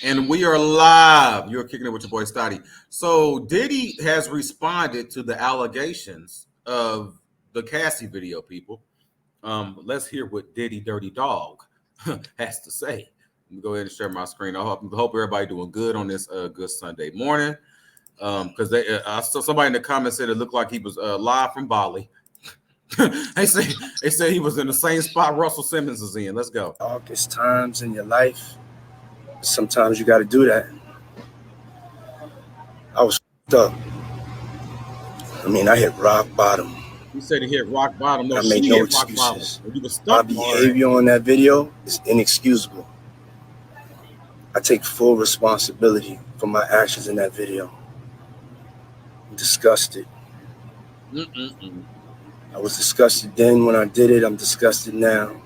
And we are live. You're kicking it with your boy Stotty. So Diddy has responded to the allegations of the Cassie video, people. Let's hear what Diddy Dirty Dog has to say. Let me go ahead and share my screen. I hope everybody doing good on this good Sunday morning. Because I saw somebody in the comments said it looked like he was live from Bali. they say he was in the same spot Russell Simmons is in. Let's go. Darkest times in your life, sometimes you got to do that. I was up. I hit rock bottom. He said he hit rock bottom. No, I she make no hit rock bottom. excuses. You was My stuck. behavior on that video is inexcusable. I take full responsibility for my actions in that video. I'm disgusted. I was disgusted then when I did it. I'm disgusted now.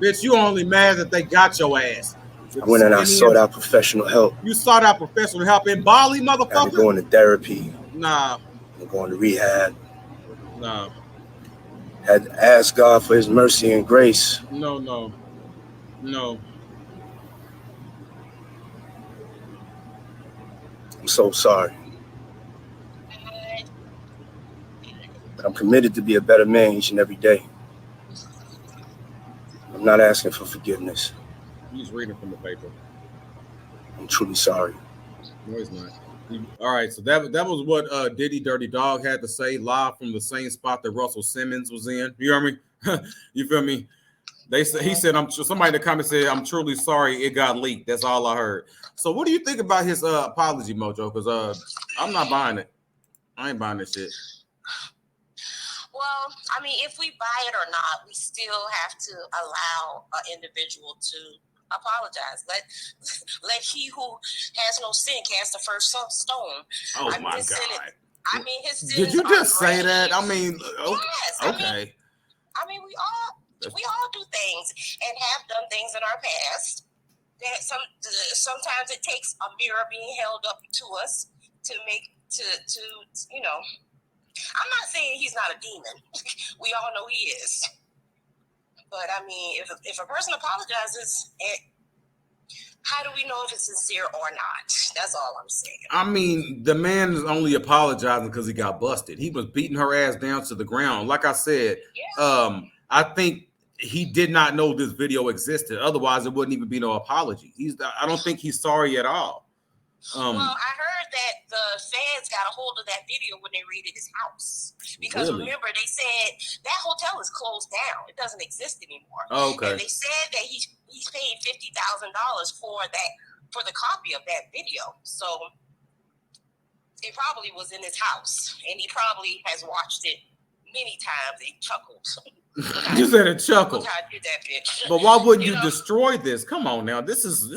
Bitch, you only mad that they got your ass. I went and I sought out professional help. You sought out professional help in Bali, motherfucker? I've been going to therapy. Nah. I'm going to rehab. Nah. Had to ask God for his mercy and grace. No. I'm so sorry. But I'm committed to be a better man each and every day. I'm not asking for forgiveness. He's reading from the paper. I'm truly sorry. No, he's not. All right, so that was what Diddy Dirty Dog had to say live from the same spot that Russell Simmons was in. You hear me? You feel me? He said, somebody in the comments said, I'm truly sorry it got leaked. That's all I heard. So what do you think about his apology, Mojo? Because I'm not buying it. I ain't buying this shit. Well, if we buy it or not, we still have to allow an individual to apologize. Let he who has no sin cast the first stone. Oh my God. His sins. Did you just say that? Yes. Okay. We all do things and have done things in our past. That sometimes it takes a mirror being held up to us to I'm not saying he's not a demon. We all know he is. But if a person apologizes, how do we know if it's sincere or not? That's all I'm saying. The man is only apologizing because he got busted. He was beating her ass down to the ground. Like I said, yeah. I think he did not know this video existed. Otherwise, it wouldn't even be no apology. I don't think he's sorry at all. Well, I heard that the feds got a hold of that video when they raided his house. Because Remember, they said that hotel is closed down. It doesn't exist anymore. Oh, okay. And they said that he's paid $50,000 for the copy of that video. So it probably was in his house. And he probably has watched it many times. He chuckled. You said a chuckle. Look how I did that, bitch. But why wouldn't you destroy this? Come on now. This is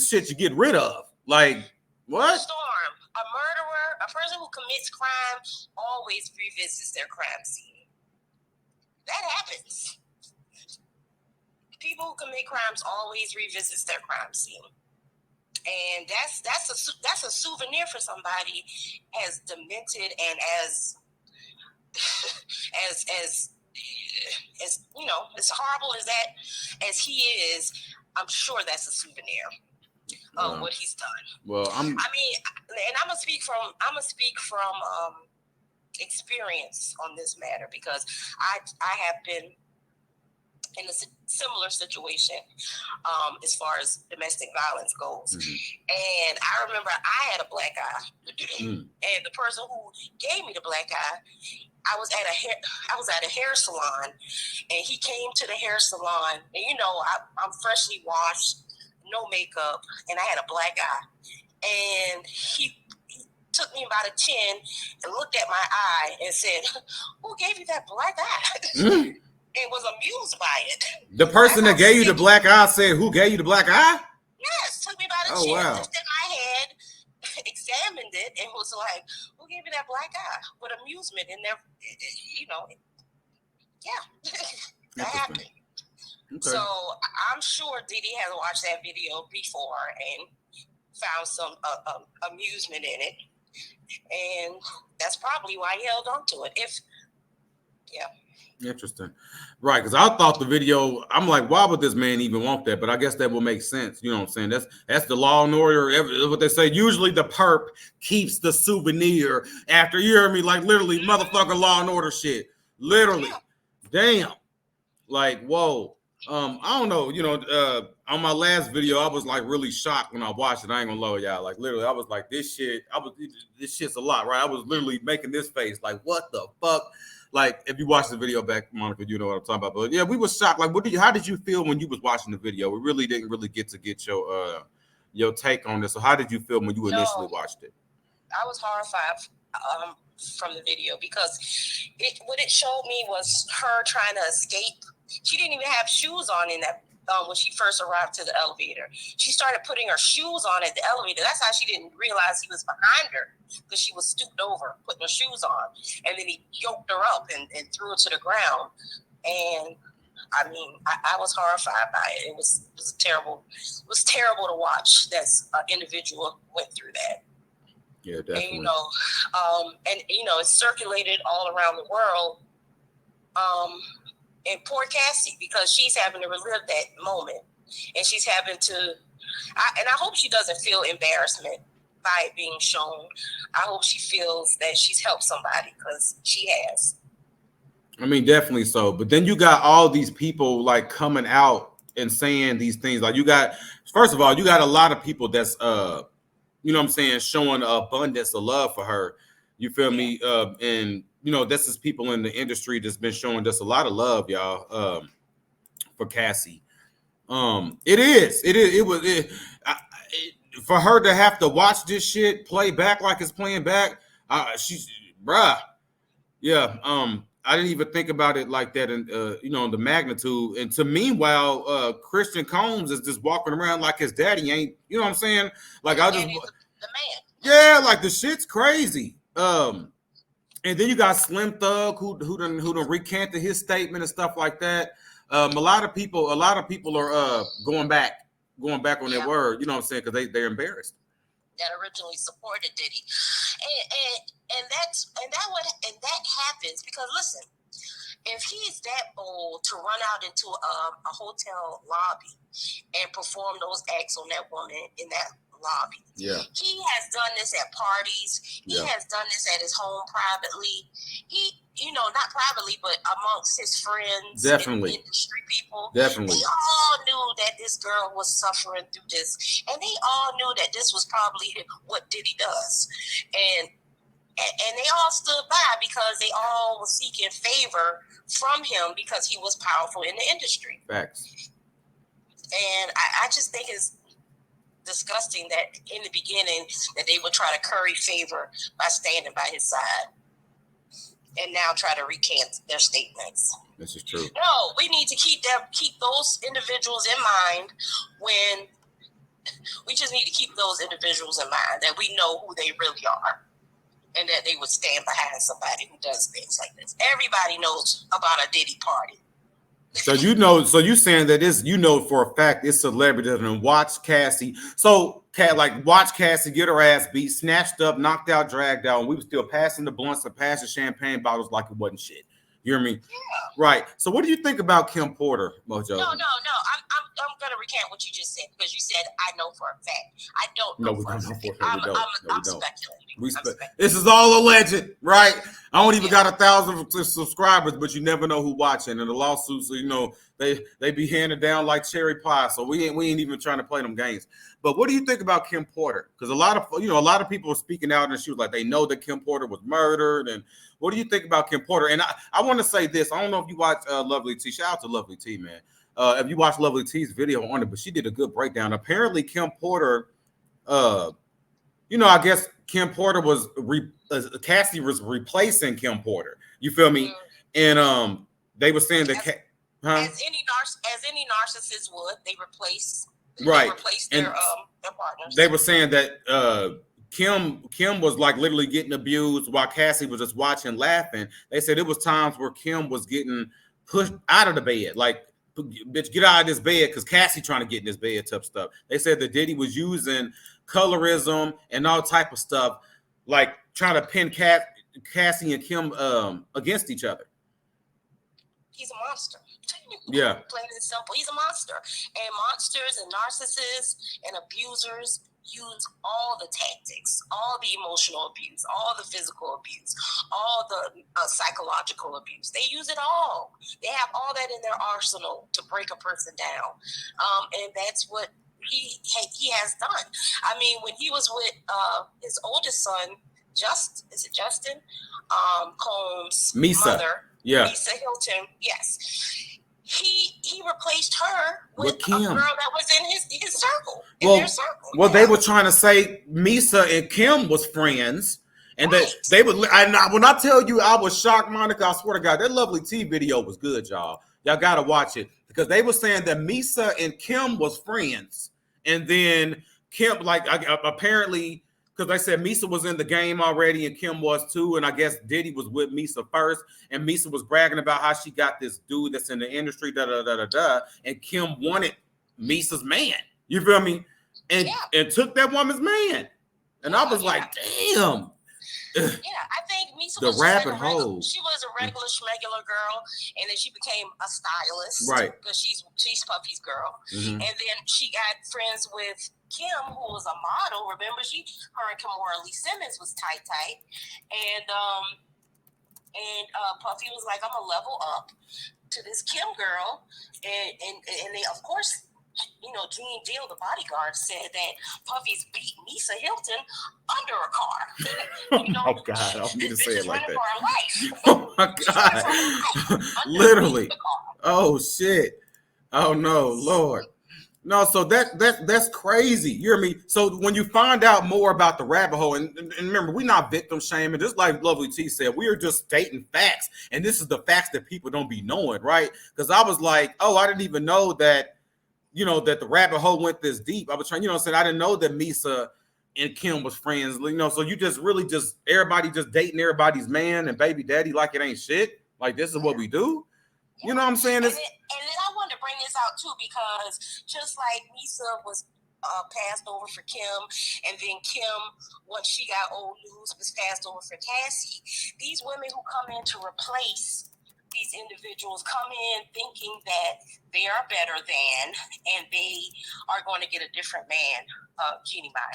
shit you get rid of. Like, what? Storm, a murderer, a person who commits crime always revisits their crime scene. That happens. People who commit crimes always revisits their crime scene. And that's a souvenir for somebody as demented and as as horrible as he is. I'm sure that's a souvenir of what he's done. Well, and I'm gonna speak from experience on this matter because I have been in a similar situation as far as domestic violence goes. And I remember I had a black eye, and the person who gave me the black eye, I was at a hair salon, and he came to the hair salon, and I'm freshly washed, no makeup, and I had a black eye, and he took me by the chin and looked at my eye and said, "Who gave you that black eye?" And was amused by it. The person that gave you the black eye said, "Who gave you the black eye?" Yes, took me by the chin, lifted my head, examined it, and was like, "Who gave you that black eye?" With amusement, and that happened. Okay. So I'm sure Diddy has watched that video before and found some amusement in it, and that's probably why he held on to it. Interesting. Right, because I thought the video, I'm like, why would this man even want that? But I guess that will make sense. You know what I'm saying? That's the law and order. What they say. Usually the perp keeps the souvenir after, you hear me? Like literally motherfucking law and order shit. Literally. Damn. Like, whoa. I don't know, on my last video, I was like really shocked when I watched it. I ain't gonna lie, y'all. Like literally, I was like, this shit's a lot, right? I was literally making this face, like, what the fuck? Like, if you watch the video back, Monica, you know what I'm talking about. But yeah, we were shocked. Like, how did you feel when you was watching the video? We really didn't really get to get your take on this. So how did you feel when you initially watched it? I was horrified from the video because what it showed me was her trying to escape. She didn't even have shoes on in that when she first arrived to the elevator. She started putting her shoes on at the elevator. That's how she didn't realize he was behind her, because she was stooped over, putting her shoes on. And then he yoked her up and threw her to the ground. And I mean, I was horrified by it. It was terrible. It was terrible to watch that individual went through that. Yeah, definitely. And it circulated all around the world. And poor Cassie, because she's having to relive that moment, and she's having to. I hope she doesn't feel embarrassment by it being shown. I hope she feels that she's helped somebody, because she has. I mean, definitely so. But then you got all these people like coming out and saying these things. Like first of all, you got a lot of people that's you know what I'm saying, showing abundance of love for her. You feel me? And this is people in the industry that's been showing just a lot of love, y'all, for Cassie. It was for her to have to watch this shit play back like it's playing back. Yeah. I didn't even think about it like that, and the magnitude. And to meanwhile, Christian Combs is just walking around like his daddy ain't. You know what I'm saying? Like the man. Yeah, like the shit's crazy. And then you got Slim Thug who done recanted his statement and stuff like that. A lot of people are going back on their word. You know what I'm saying? Because they're embarrassed. That originally supported Diddy, and that happens because, listen, if he's that bold to run out into a hotel lobby and perform those acts on that woman in that lobby, he has done this at parties. He has done this at his home privately. He, not privately, but amongst his friends, definitely, and industry people. Definitely, they all knew that this girl was suffering through this, and they all knew that this was probably what Diddy does, and they all stood by because they all were seeking favor from him because he was powerful in the industry. Facts. And I just think it's disgusting that in the beginning that they would try to curry favor by standing by his side, and now try to recant their statements. This is true. No, we need to keep those individuals in mind. When we just need to keep those individuals in mind, that we know who they really are, and that they would stand behind somebody who does things like this. Everybody knows about a Diddy party. So you saying that for a fact it's celebrities and watch Cassie. So watch Cassie get her ass beat, snatched up, knocked out, dragged out, and we were still passing the blunts and passing champagne bottles like it wasn't shit. You hear me? Yeah. Right. So what do you think about Kim Porter, Mojo? No. I'm gonna recant what you just said, because you said I know for a fact. I don't know for a fact. I'm speculating. This is all alleged, right? I don't even got 1,000 subscribers, but you never know who watching. And the lawsuits, they be handed down like cherry pie. So we ain't even trying to play them games. But what do you think about Kim Porter? Because a lot of people are speaking out, and she was like, they know that Kim Porter was murdered. And what do you think about Kim Porter? And I want to say this. I don't know if you watch Lovely T. Shout out to Lovely T, man. If you watch Lovely T's video on it, but she did a good breakdown. Apparently, Kim Porter, I guess Kim Porter was Cassie was replacing Kim Porter. You feel me? And they were saying that as any narcissist would, they replace their partners. They were saying that Kim was like literally getting abused while Cassie was just watching, laughing. They said it was times where Kim was getting pushed out of the bed, like, bitch, get out of this bed, because Cassie trying to get in this bed type stuff. They said that Diddy was using colorism and all type of stuff, like trying to pin Cassie and Kim against each other. he's a monster. Yeah. Plain and simple. He's a monster. And monsters and narcissists and abusers use all the tactics, all the emotional abuse, all the physical abuse, all the psychological abuse. They use it all. They have all that in their arsenal to break a person down. And that's what he has done. I mean, when he was with his oldest son, is it Justin? Combs' mother, Misa Hilton. Yes. He replaced her with Kim. A girl that was in his circle, their circle. Well, they were trying to say Misa and Kim was friends, and right. they would. When I tell you, I was shocked, Monica. I swear to God, that Lovely T video was good, y'all. Y'all gotta watch it because they were saying that Misa and Kim was friends, and then Kim, apparently. Because they said Misa was in the game already and Kim was too. And I guess Diddy was with Misa first. And Misa was bragging about how she got this dude that's in the industry, and Kim wanted Misa's man. You feel me? And took that woman's man. And I was like, damn. Yeah, I think Misa the was rabbit hole. She was a regular schmegular girl, and then she became a stylist, right? Because she's Puffy's girl, mm-hmm. And then she got friends with Kim, who was a model. Remember, her and Kimora Lee Simmons was tight, and Puffy was like, I'm gonna level up to this Kim girl, and they, of course. You know, Gene Deal, the bodyguard, said that Puffy's beat Misa Hilton under a car. You know, oh God, I don't need to say it like that. For her life. Oh my God, literally. Oh shit. Oh no, Lord. No, so that's crazy. You hear me? So when you find out more about the rabbit hole, and remember, we're not victim shaming. Just like Lovely T said, we are just stating facts, and this is the facts that people don't be knowing, right? Because I was like, oh, I didn't even know that. You know, that the rabbit hole went this deep. I was trying, saying I didn't know that Misa and Kim was friends. So you just really everybody just dating everybody's man and baby daddy like it ain't shit. Like this is what we do. Yeah. You know what I'm saying? And then I wanted to bring this out too because just like Misa was passed over for Kim, and then Kim, once she got old news, was passed over for Cassie. These women who come in to replace these individuals come in thinking that they are better than, and they are going to get a different man, Jeannie Mai.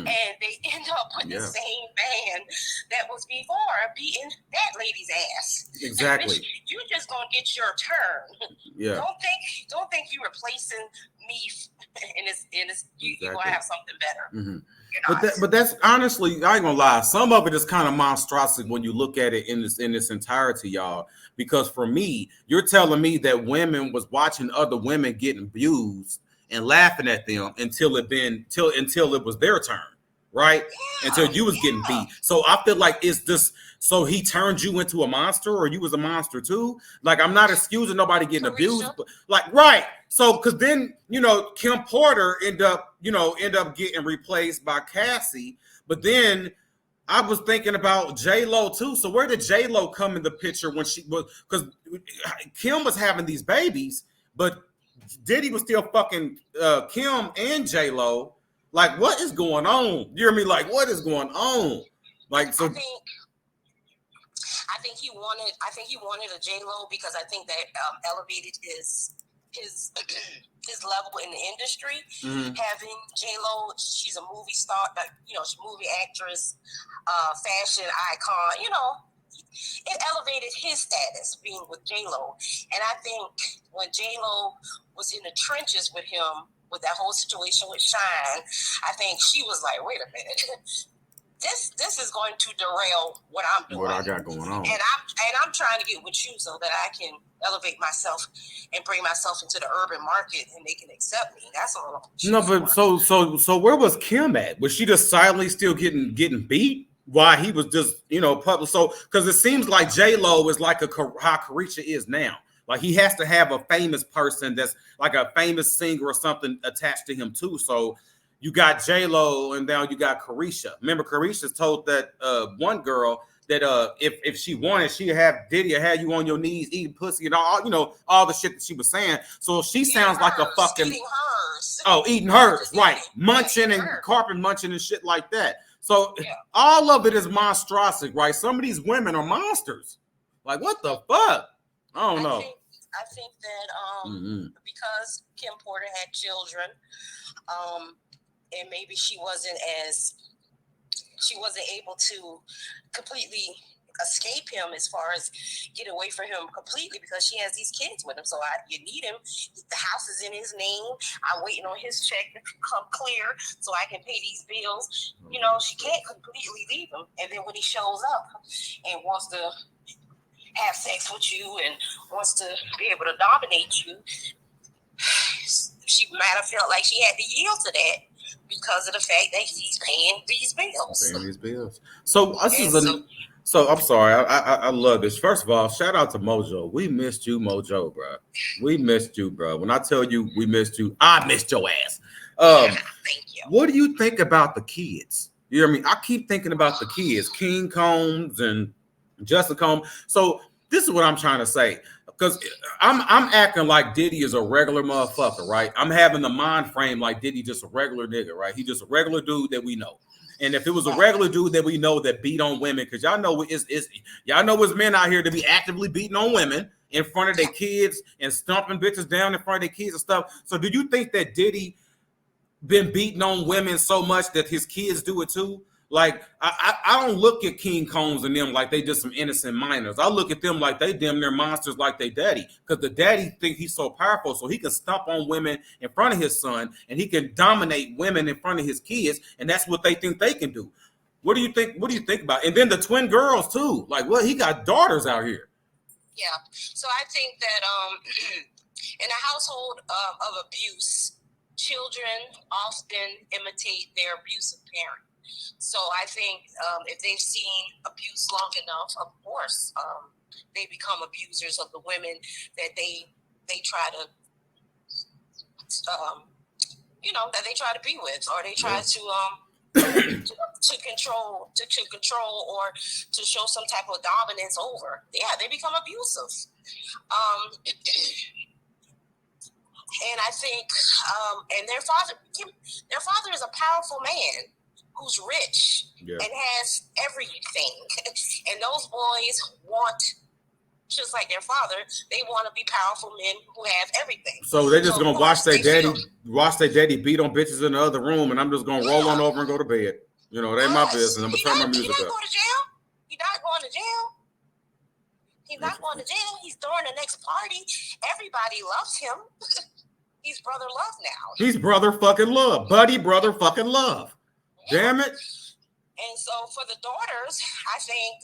And they end up with the same man that was before beating that lady's ass. Exactly. You're just going to get your turn. Yeah. Don't think you're replacing me and you're going to have something better. Mm-hmm. But that's honestly, I ain't gonna lie. Some of it is kind of monstrosity when you look at it in this entirety, y'all. Because for me, you're telling me that women was watching other women getting abused and laughing at them until it was their turn, right? Yeah, until you was getting beat. So I feel like it's this. So he turned you into a monster, or you was a monster too. Like I'm not excusing nobody getting abused, but like right. So because then Kim Porter end up getting replaced by Cassie, but then. I was thinking about J-Lo too. So where did J-Lo come in the picture when she was? Because Kim was having these babies, but Diddy was still fucking Kim and J-Lo. Like, what is going on? You hear me? Like, what is going on? Like, so. I think he wanted a J-Lo because I think that elevated his level in the industry. Having J-Lo, she's a movie star, she's a movie actress, fashion icon, it elevated his status being with J-Lo. And I think when J-Lo was in the trenches with him, with that whole situation with Shine, I think she was like, wait a minute. This is going to derail what I'm doing. What I got going on. And I'm trying to get with you so that I can elevate myself and bring myself into the urban market and they can accept me. That's all. No, but so where was Kim at? Was she just silently still getting beat while he was just public? So because it seems like J-Lo is like how Carisha is now. Like he has to have a famous person that's like a famous singer or something attached to him too. So you got J-Lo and now you got Carisha. Remember, Carisha told that one girl that if she wanted, she'd have Diddy or have you on your knees eating pussy and all the shit that she was saying. So she sounds like a fucking eating hers. Oh, eating hers, right? Munching and carpet munching and shit like that. So all of it is monstrosity, right? Some of these women are monsters. Like what the fuck? I don't know. I think that because Kim Porter had children, and maybe she wasn't able to completely escape him as far as get away from him completely because she has these kids with him. So you need him. The house is in his name. I'm waiting on his check to come clear so I can pay these bills. You know, she can't completely leave him. And then when he shows up and wants to have sex with you and wants to be able to dominate you, she might have felt like she had to yield to that because of the fact that he's paying these bills. So I'm sorry. I love this. First of all, shout out to Mojo. We missed you, Mojo, bro. We missed you, bro. When I tell you we missed you, I missed your ass. Thank you. What do you think about the kids? You know what I mean? I keep thinking about the kids, King Combs and Justin Combs. So this is what I'm trying to say. Because I'm acting like Diddy is a regular motherfucker, right? I'm having the mind frame like Diddy just a regular nigga, right? He just a regular dude that we know. And if it was a regular dude that we know that beat on women, because y'all know y'all know it's men out here to be actively beating on women in front of their kids and stomping bitches down in front of their kids and stuff. So do you think that Diddy been beating on women so much that his kids do it too? Like, I don't look at King Combs and them like they just some innocent minors. I look at them like they damn near monsters like they daddy. Because the daddy think he's so powerful so he can stomp on women in front of his son and he can dominate women in front of his kids. And that's what they think they can do. What do you think? What do you think about it? And then the twin girls too. Like, well, he got daughters out here. Yeah. So I think that in a household of abuse, children often imitate their abusive parent. So I think if they've seen abuse long enough, of course, they become abusers of the women that they try to, that they try to be with, or they try to control or to show some type of dominance over. Yeah, they become abusive. And I think, and their father is a powerful man who's rich and has everything. And those boys want, just like their father, they want to be powerful men who have everything. So they're just gonna watch their daddy beat on bitches in the other room, and I'm just gonna roll on over and go to bed. You know, it ain't my business. I'm gonna turn my music up. He's not going to jail. He's not going to jail. He's not going to jail. He's throwing the next party. Everybody loves him. He's brother love now. He's brother fucking love. Buddy brother fucking love. Yeah. Damn it. And so for the daughters, I think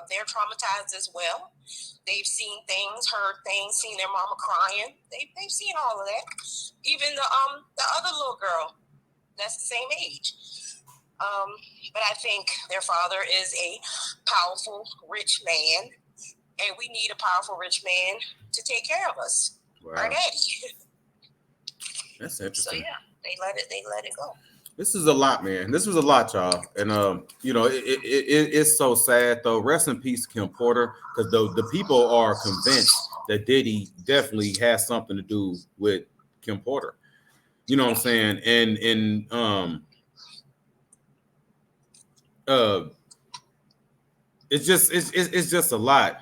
they're traumatized as well. They've seen things, heard things, seen their mama crying. They've seen all of that. Even the other little girl that's the same age. But I think their father is a powerful, rich man, and we need a powerful, rich man to take care of us. Wow. Our daddy. That's interesting. So yeah, they let it go. This is a lot, man. This was a lot, y'all. And it's so sad though. Rest in peace, Kim Porter, because the people are convinced that Diddy definitely has something to do with Kim Porter. You know what I'm saying? And it's just a lot.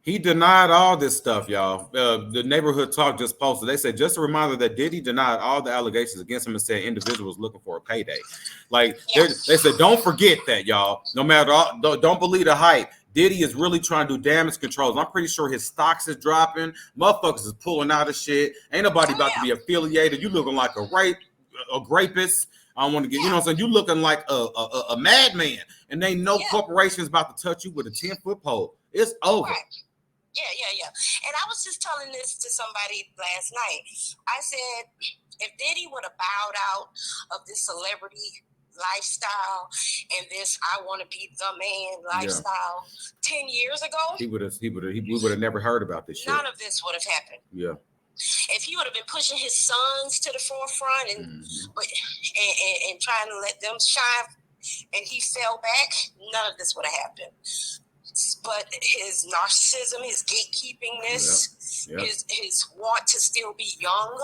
He denied all this stuff, y'all. The Neighborhood Talk just posted. They said, just a reminder that Diddy denied all the allegations against him and said individuals looking for a payday. Like, they said, don't forget that, y'all. No matter don't believe the hype. Diddy is really trying to do damage controls. I'm pretty sure his stocks is dropping. Motherfuckers is pulling out of shit. Ain't nobody about to be affiliated. You looking like a rapist. I don't want to get, you know what I'm saying? You looking like a madman. And they know corporations about to touch you with a 10-foot pole. It's over. Right. Yeah. And I was just telling this to somebody last night. I said, if Diddy would have bowed out of this celebrity lifestyle and this I want to be the man lifestyle 10 years ago, we would have never heard about this shit. None of this would have happened. Yeah. If he would have been pushing his sons to the forefront and trying to let them shine, and he fell back, none of this would have happened. But his narcissism, his gatekeepingness, his want to still be young,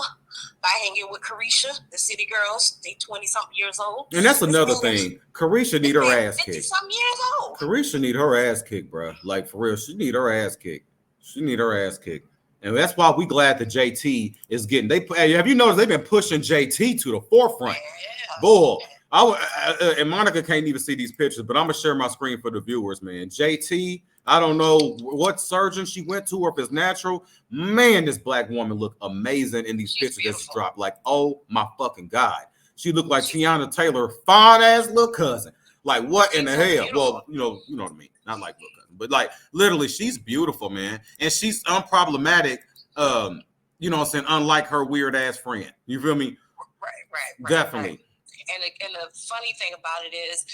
by hanging with Carisha, the city girls. They 20-something years old. And that's another thing. Carisha need her ass kicked. 50-something years old. Carisha need her ass kicked, bro. Like, for real, she need her ass kicked. She need her ass kicked. And that's why we glad that JT is getting. Have you noticed they've been pushing JT to the forefront? Yeah. Bull. And Monica can't even see these pictures, but I'm gonna share my screen for the viewers, man. JT, I don't know what surgeon she went to or if it's natural. Man, this black woman looked amazing in these pictures that she dropped. Like, oh my fucking God. She looked like Tiana Taylor, fine ass little cousin. Like, what in the hell? Well, you know what I mean. Not like little cousin, but like literally, she's beautiful, man. And she's unproblematic. You know what I'm saying? Unlike her weird ass friend. You feel me? Right. Definitely. Right. And the funny thing about it is,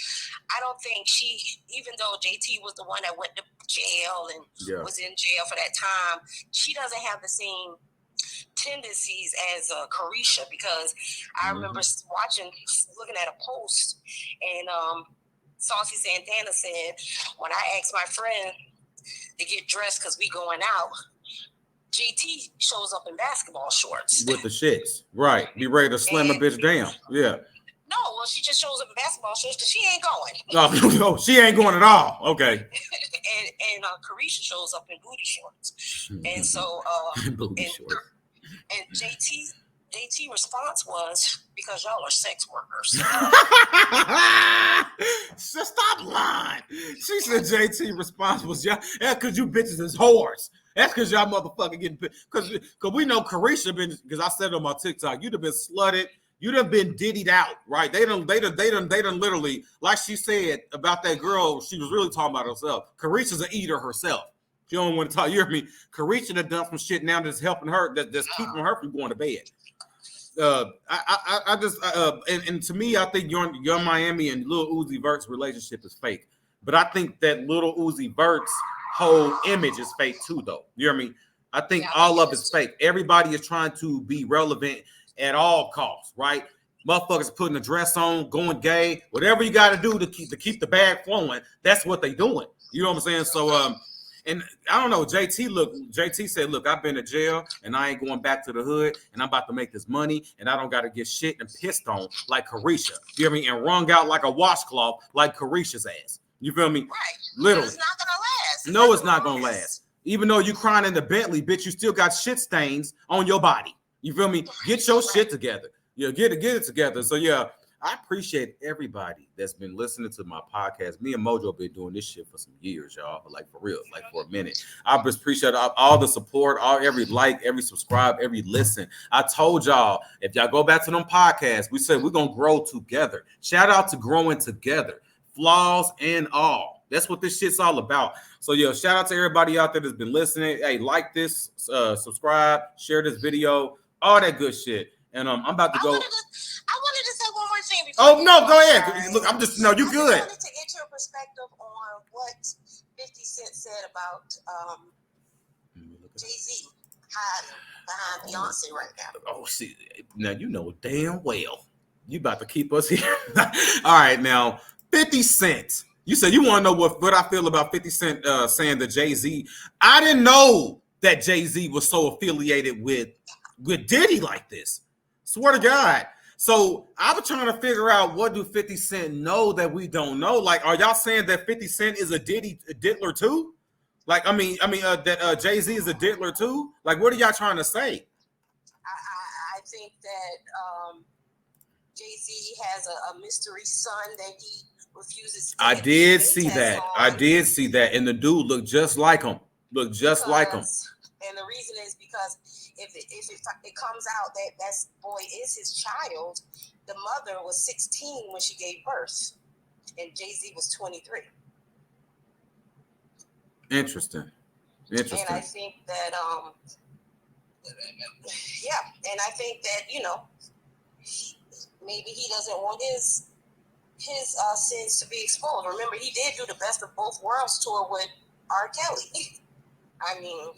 I don't think she, even though JT was the one that went to jail and was in jail for that time, she doesn't have the same tendencies as Carisha, because I remember looking at a post, and Saucy Santana said, when I asked my friend to get dressed because we going out, JT shows up in basketball shorts. With the shits. Right. Be ready to slam a bitch down. Yeah. No, well, she just shows up in basketball shorts because she ain't going. No, she ain't going at all. Okay. and Carisha shows up in booty shorts. And so booty shorts. And JT response was, because y'all are sex workers. Stop lying. She said JT response was, yeah, because you bitches is whores. That's because y'all motherfucking getting, because we know Carisha been, because I said it on my TikTok, you'd have been slutted. You'd have been diddied out, right? They done literally, like she said about that girl, she was really talking about herself. Carisha's an eater herself. She don't want to talk. You hear me? Carisha done done some shit now that's helping her, that's keeping her from going to bed. And to me, I think Young Miami and Lil Uzi Vert's relationship is fake. But I think that Lil Uzi Vert's whole image is fake too, though. You hear me? I think all of it's fake. Everybody is trying to be relevant at all costs, right? Motherfuckers putting a dress on, going gay, whatever you got to do to keep the bag flowing. That's what they doing. You know what I'm saying? So, and I don't know. JT said, "Look, I've been to jail, and I ain't going back to the hood, and I'm about to make this money, and I don't got to get shit and pissed on like Carisha. You hear me? And wrung out like a washcloth like Carisha's ass. You feel me? Right. Literally. It's not gonna last. No, it's not gonna last. Even though you crying in the Bentley, bitch, you still got shit stains on your body. You feel me? Get your shit together. Yeah, get it together. So yeah, I appreciate everybody that's been listening to my podcast. Me and Mojo been doing this shit for some years, y'all. Like for real, like for a minute. I just appreciate all the support, every like, every subscribe, every listen. I told y'all, if y'all go back to them podcasts, we said we're gonna grow together. Shout out to growing together, flaws and all. That's what this shit's all about. So, shout out to everybody out there that's been listening. Hey, like this, subscribe, share this video, all that good shit. And I'm about to go. I wanted to say one more thing before. Oh no, go ahead. Look, I'm just you good. I wanted to get your perspective on what 50 Cent said about Jay-Z hiding behind Beyonce right now. Oh, see, now you know damn well you about to keep us here. All right, now 50 Cent. You said you want to know what I feel about 50 Cent saying that Jay-Z. I didn't know that Jay-Z was so affiliated with Diddy like this. Swear to God. So I was trying to figure out, what do 50 Cent know that we don't know? Like, are y'all saying that 50 Cent is a diddler too? Like, I mean that Jay-Z is a diddler too? Like, what are y'all trying to say? I think that Jay-Z has a mystery son that he refuses to. I did see that. And the dude looked just like him. And the reason is because if it comes out that that boy is his child, the mother was 16 when she gave birth, and Jay-Z was 23. Interesting. And I think that and I think that maybe he doesn't want his sins to be exposed. Remember, he did do the Best of Both Worlds tour with R. Kelly. I mean,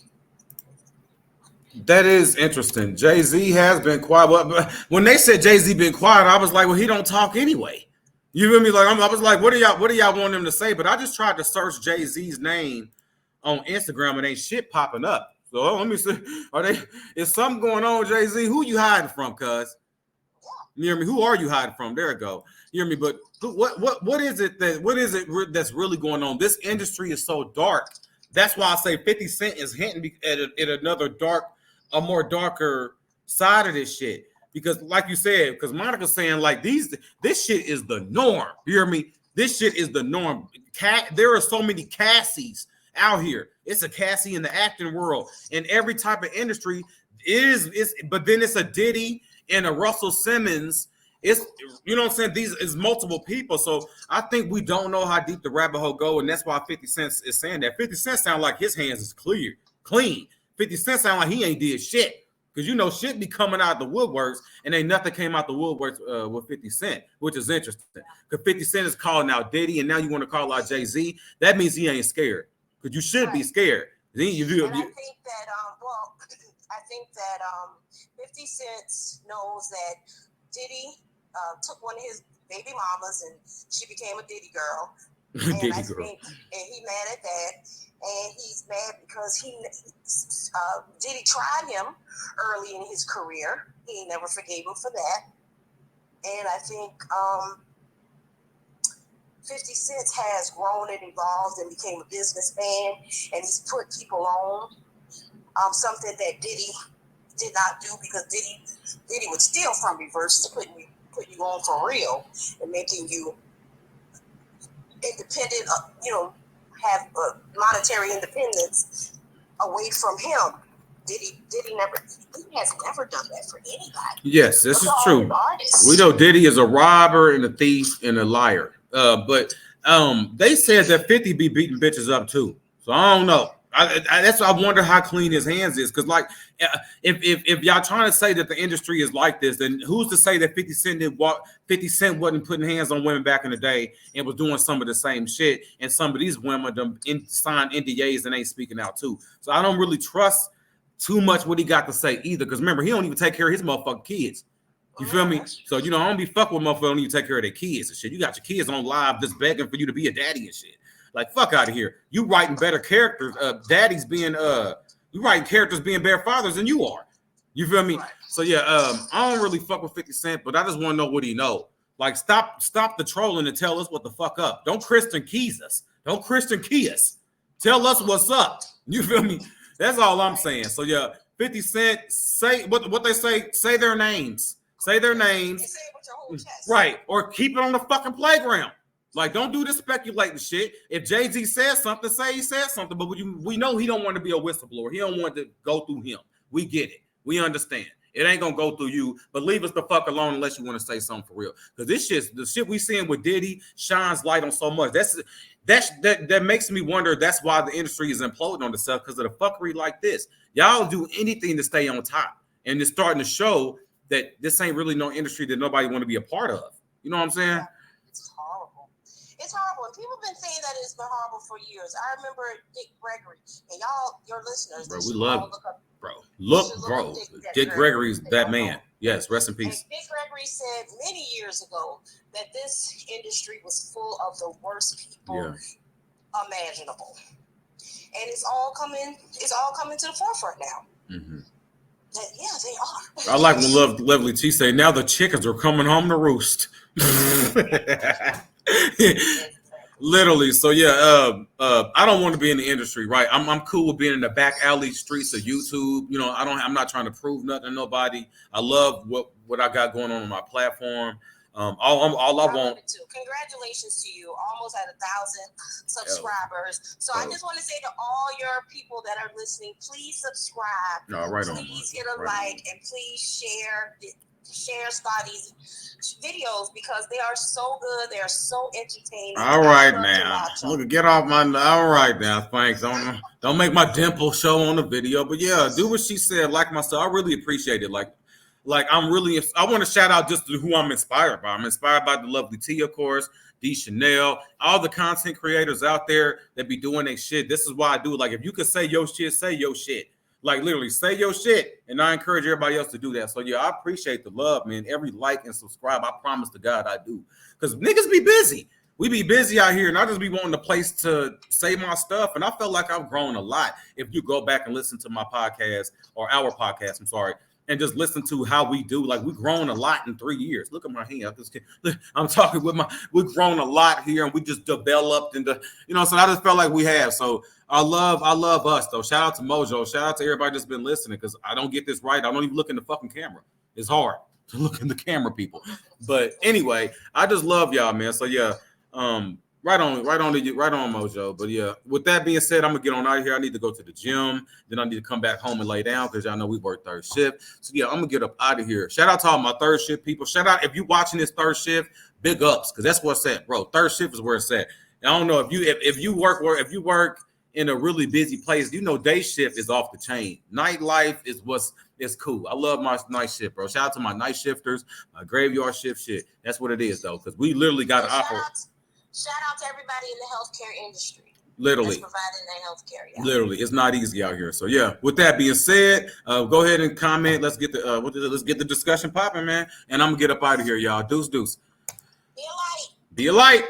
that is interesting. Jay-Z has been quiet. But when they said Jay-Z been quiet, I was like, well, he don't talk anyway. You feel me? Like I was like, what do y'all want him to say? But I just tried to search Jay-Z's name on Instagram and ain't shit popping up. So let me see. Is something going on, Jay-Z? Who you hiding from, cuz? You hear me? Who are you hiding from? There it go. You hear me? But what is it that's really going on? This industry is so dark. That's why I say 50 Cent is hinting at another a more darker side of this shit. Because, like you said, because Monica's saying like this shit is the norm. You hear me? This shit is the norm. There are so many Cassies out here. It's a Cassie in the acting world, in every type of industry. But then it's a Diddy and a Russell Simmons. It's, you know what I'm saying? These is multiple people. So I think we don't know how deep the rabbit hole go, and that's why 50 Cent is saying that. 50 Cent sound like his hands is clean. 50 Cent sound like he ain't did shit. Because, you know, shit be coming out the woodworks, and ain't nothing came out the woodworks with 50 Cent, which is interesting. Because 50 Cent is calling out Diddy, and now you want to call out Jay-Z. That means he ain't scared. Because you should be scared. Then you do. And I think that, I think that 50 Cent knows that Diddy took one of his baby mamas, and she became a Diddy girl. And Diddy I girl. think, and he mad at that. And he's mad because Diddy tried him early in his career. He never forgave him for that. And I think 50 Cent has grown and evolved and became a businessman, and he's put people on something that Diddy did not do, because Diddy would steal from you versus putting you on for real and making you independent, have monetary independence away from him. Diddy has never done that for anybody. Yes, this is true. We know Diddy is a robber and a thief and a liar. But they said that 50 be beating bitches up too. So I don't know. That's why I wonder how clean his hands is. Because like, if y'all trying to say that the industry is like this, then who's to say that 50 Cent wasn't putting hands on women back in the day and was doing some of the same shit, and some of these women signed NDAs and ain't speaking out too. So I don't really trust too much what he got to say either. Because remember, he don't even take care of his motherfucking kids. You feel me? So, you know, I don't be fucking with motherfuckers who don't even take care of their kids and shit. You got your kids on live just begging for you to be a daddy and shit. Like, fuck out of here. You writing better characters. You writing characters being better fathers than you are. You feel me? So yeah, I don't really fuck with 50 Cent, but I just want to know what he know. Like, stop the trolling and tell us what the fuck up. Don't Christian Keys us. Don't Christian Key us. Tell us what's up. You feel me? That's all I'm saying. So yeah, 50 Cent, say what they say their names. Say their names. You say it with your whole chest. Right. Or keep it on the fucking playground. Like, don't do this speculating shit. If Jay-Z says something, say he says something. But we know he don't want to be a whistleblower. He don't want to go through him. We get it. We understand. It ain't gonna go through you. But leave us the fuck alone unless you want to say something for real. Because the shit we seeing with Diddy shines light on so much. That makes me wonder. That's why the industry is imploding on itself, because of the fuckery like this. Y'all do anything to stay on top, and it's starting to show that this ain't really no industry that nobody want to be a part of. You know what I'm saying? Yeah, it's horrible. It's horrible. And people have been saying that it's been horrible for years. I remember Dick Gregory, and y'all, your listeners, bro, we love him. Bro. Dick Gregory's that man. Yes, rest in peace. And Dick Gregory said many years ago that this industry was full of the worst people imaginable. And it's all coming to the forefront now. Mm-hmm. Yeah, they are. I like when Lovely T say, now the chickens are coming home to roost. Literally. So yeah, I don't want to be in the industry, right? I'm cool with being in the back alley streets of YouTube. You know, I'm not trying to prove nothing to nobody. I love what I got going on my platform. All I want. Congratulations to you. Almost at 1,000 subscribers. So I just want to say to all your people that are listening, please subscribe. No, right please hit a like and please share Scotty's videos, because they are so good. They are so entertaining. All right now. Look, get off my. All right now. Thanks. Don't make my dimple show on the video. But yeah, do what she said. Like myself, I really appreciate it. Like I want to shout out just to who I'm inspired by. I'm inspired by the Lovely T, of course, D Chanel, all the content creators out there that be doing their shit. This is why I do it. Like, if you could say your shit, say your shit. Like, literally, say your shit. And I encourage everybody else to do that. So yeah, I appreciate the love, man. Every like and subscribe, I promise to God I do. Because niggas be busy. we be busy out here, and I just be wanting a place to say my stuff. And I felt like I've grown a lot. If you go back and listen to my podcast or our podcast, I'm sorry, and just listen to how we do. Like, we've grown a lot in 3 years. Look at my hand. I'm talking with we've grown a lot here, and we just developed into, so I just felt like we have. So I love us though. Shout out to Mojo. Shout out to everybody that's been listening, because I don't get this right. I don't even look in the fucking camera. It's hard to look in the camera, people. But anyway, I just love y'all, man. So yeah, right on, Mojo. But yeah, with that being said, I'm gonna get on out of here. I need to go to the gym. Then I need to come back home and lay down, because y'all know we work third shift. So yeah, I'm gonna get up out of here. Shout out to all my third shift people. Shout out if you watching this third shift, big ups, because that's where it's at, bro. Third shift is where it's at. And I don't know if you work in a really busy place, day shift is off the chain. Nightlife is it's cool. I love my night shift, bro. Shout out to my night shifters, my graveyard shift shit. That's what it is, though, because we literally got to operate. Shout out to everybody in the healthcare industry. Literally. That's providing that healthcare. Yeah. Literally. It's not easy out here. So, yeah, with that being said, go ahead and comment. Let's get the discussion popping, man. And I'm going to get up out of here, y'all. Deuce. Be a light. Be a light.